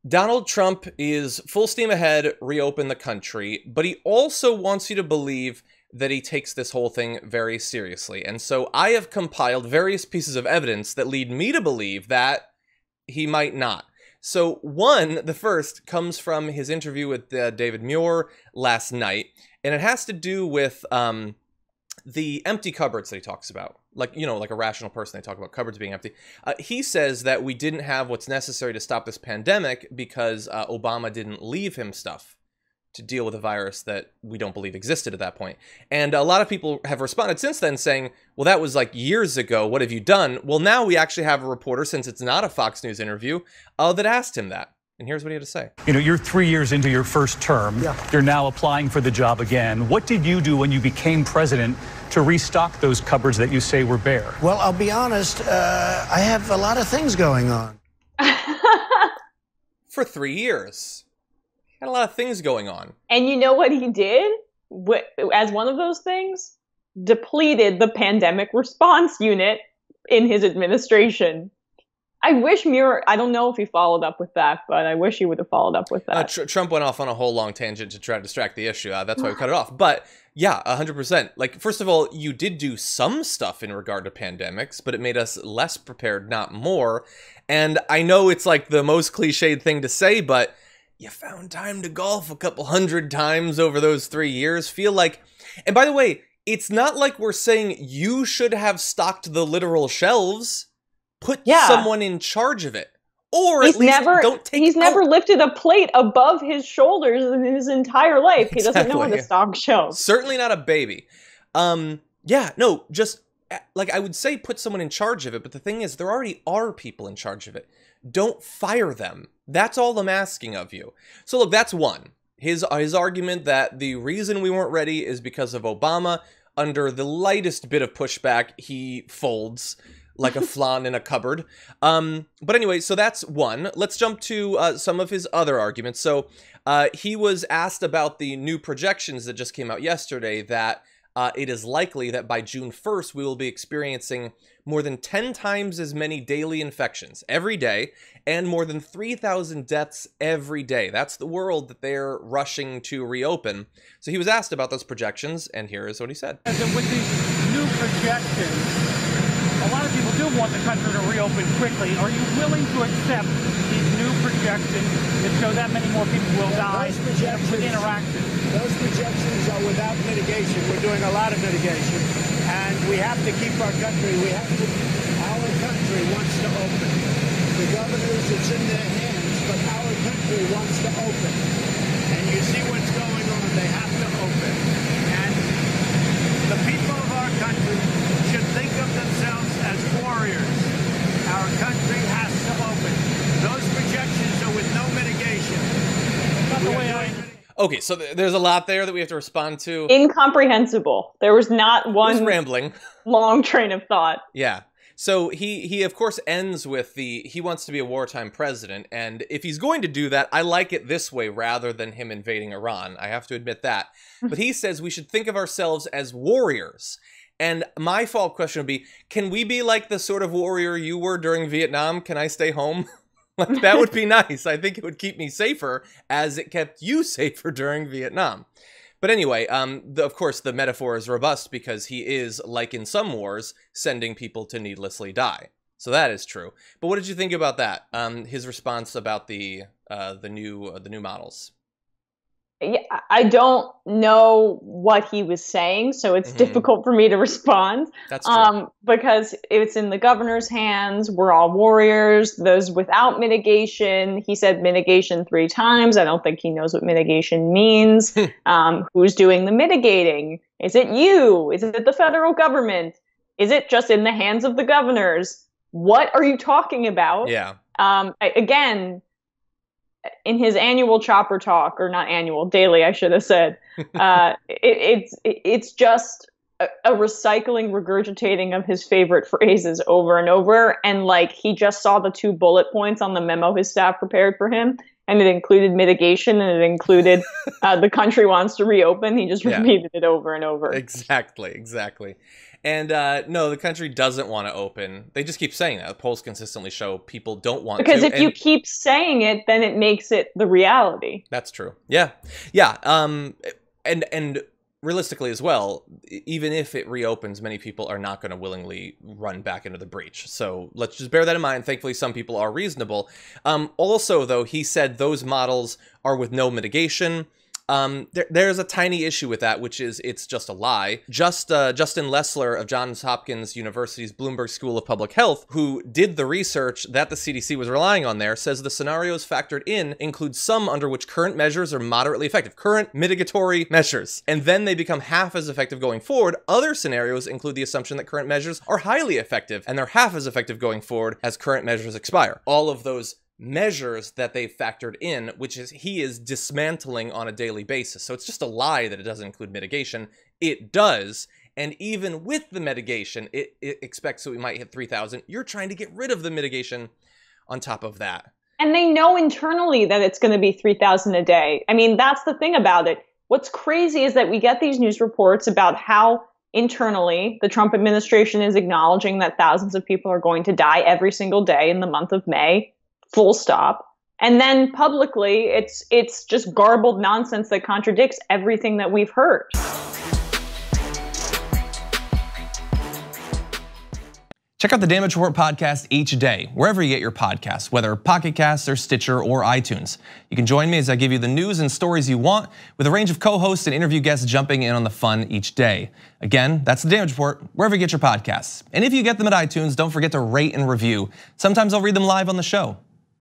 Donald Trump is full steam ahead, reopen the country, but he also wants you to believe that he takes this whole thing very seriously. And so I have compiled various pieces of evidence that lead me to believe that he might not. So the first, comes from his interview with David Muir last night, and it has to do with the empty cupboards that he talks about. Like, you know, like a rational person, they talk about cupboards being empty. He says that we didn't have what's necessary to stop this pandemic because Obama didn't leave him stuff to deal with a virus that we don't believe existed at that point. And a lot of people have responded since then saying, well, that was like years ago. What have you done? Well, now we actually have a reporter, since it's not a Fox News interview, that asked him that. And here's what he had to say. You know, you're 3 years into your first term. Yeah. You're now applying for the job again. What did you do when you became president to restock those cupboards that you say were bare? Well, I'll be honest, I have a lot of things going on. For 3 years. Had a lot of things going on. And you know what he did? As one of those things? Depleted the pandemic response unit in his administration. I wish Muir, I don't know if he followed up with that, but I wish he would have followed up with that. Trump went off on a whole long tangent to try to distract the issue. That's why we cut it off. But yeah, 100%. Like, first of all, you did do some stuff in regard to pandemics, but it made us less prepared, not more. And I know it's like the most cliched thing to say, but you found time to golf a couple hundred times over those 3 years. Feel like, and by the way, it's not like we're saying you should have stocked the literal shelves. Put someone in charge of it, or at least don't take. He's never lifted a plate above his shoulders in his entire life. He doesn't know how to stock shelves. Certainly not a baby. Yeah, no, just like I would say, put someone in charge of it. But the thing is, there already are people in charge of it. Don't fire them. That's all I'm asking of you. So look, that's one. His argument that the reason we weren't ready is because of Obama. Under the lightest bit of pushback, he folds like a flan in a cupboard. But anyway, so that's one. Let's jump to some of his other arguments. So he was asked about the new projections that just came out yesterday, that it is likely that by June 1st, we will be experiencing more than 10 times as many daily infections every day and more than 3,000 deaths every day. That's the world that they're rushing to reopen. So he was asked about those projections, and here is what he said. With these new projections, a lot of people do want the country to reopen quickly. Are you willing to accept these new projections that show that many more people will die with interaction? Those projections are without mitigation. We're doing a lot of mitigation. And we have to keep our country, our country wants to open. The governors, it's in their hands, but our country wants to open. And you see what's going on. They have to open. And the people of our country should think of themselves as warriors. Our country has to open. Those projections are with no mitigation. Not the way I... Okay, so there's a lot there that we have to respond to. Incomprehensible. There was not one rambling long train of thought. Yeah. So he of course ends with he wants to be a wartime president, and if he's going to do that, I like it this way rather than him invading Iran. I have to admit that. But he says we should think of ourselves as warriors. And my follow-up question would be, can we be like the sort of warrior you were during Vietnam? Can I stay home? Like, that would be nice. I think it would keep me safer as it kept you safer during Vietnam. But anyway, of course, the metaphor is robust because he is, like in some wars, sending people to needlessly die. So that is true. But what did you think about that? His response about the new models. Yeah, I don't know what he was saying, so it's difficult for me to respond. That's true. Because it's in the governor's hands. We're all warriors. Those without mitigation, he said mitigation 3 times. I don't think he knows what mitigation means. Who's doing the mitigating? Is it you? Is it the federal government? Is it just in the hands of the governors? What are you talking about? Yeah. Again, in his annual chopper talk, or not annual, daily, I should have said, it's just a recycling, regurgitating of his favorite phrases over and over. And like, he just saw the 2 bullet points on the memo his staff prepared for him, and it included mitigation, and it included the country wants to reopen. He just repeated it over and over. Exactly. And no, the country doesn't want to open. They just keep saying that. The polls consistently show people don't want because to. Because if you keep saying it, then it makes it the reality. That's true. Yeah. Yeah. And realistically as well, even if it reopens, many people are not going to willingly run back into the breach. So let's just bear that in mind. Thankfully, some people are reasonable. Also, though, he said those models are with no mitigation. There's a tiny issue with that, which is it's just a lie. Justin Lessler of Johns Hopkins University's Bloomberg School of Public Health, who did the research that the CDC was relying on there, says the scenarios factored in include some under which current measures are moderately effective, current mitigatory measures, and then they become half as effective going forward. Other scenarios include the assumption that current measures are highly effective, and they're half as effective going forward as current measures expire. All of those measures that they've factored in, which is he is dismantling on a daily basis. So it's just a lie that it doesn't include mitigation. It does. And even with the mitigation, it expects that we might hit 3,000. You're trying to get rid of the mitigation on top of that. And they know internally that it's going to be 3,000 a day. I mean, that's the thing about it. What's crazy is that we get these news reports about how internally the Trump administration is acknowledging that thousands of people are going to die every single day in the month of May. Full stop. And then publicly, it's just garbled nonsense that contradicts everything that we've heard. Check out the Damage Report podcast each day, wherever you get your podcasts, whether Pocket Casts or Stitcher or iTunes. You can join me as I give you the news and stories you want, with a range of co-hosts and interview guests jumping in on the fun each day. Again, that's the Damage Report, wherever you get your podcasts. And if you get them at iTunes, don't forget to rate and review. Sometimes I'll read them live on the show.